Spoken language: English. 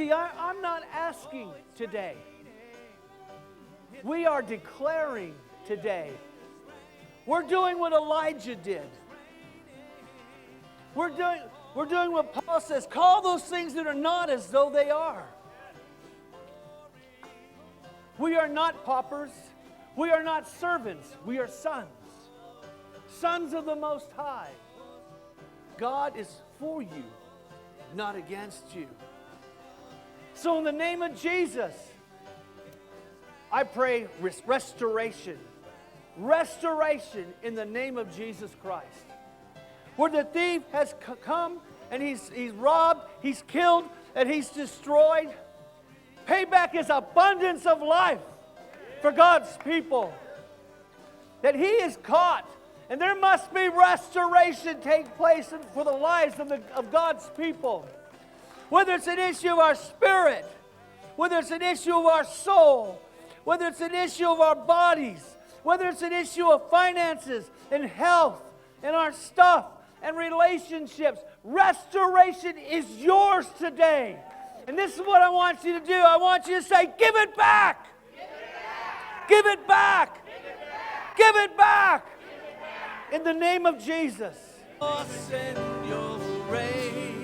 See, I'm not asking today. We are declaring today. We're doing what Elijah did. We're doing what Paul says. Call those things that are not as though they are. We are not paupers. We are not servants. We are sons. Sons of the Most High. God is for you, not against you. So in the name of Jesus, I pray restoration. Restoration in the name of Jesus Christ. Where the thief has come and he's robbed, he's killed, and he's destroyed. Payback is abundance of life for God's people. That he is caught. And there must be restoration take place for the lives of God's people. Whether it's an issue of our spirit, whether it's an issue of our soul, whether it's an issue of our bodies, whether it's an issue of finances and health and our stuff and relationships, restoration is yours today. And this is what I want you to do. I want you to say, give it back. Give it back. Give it back. In the name of Jesus. Send your rain.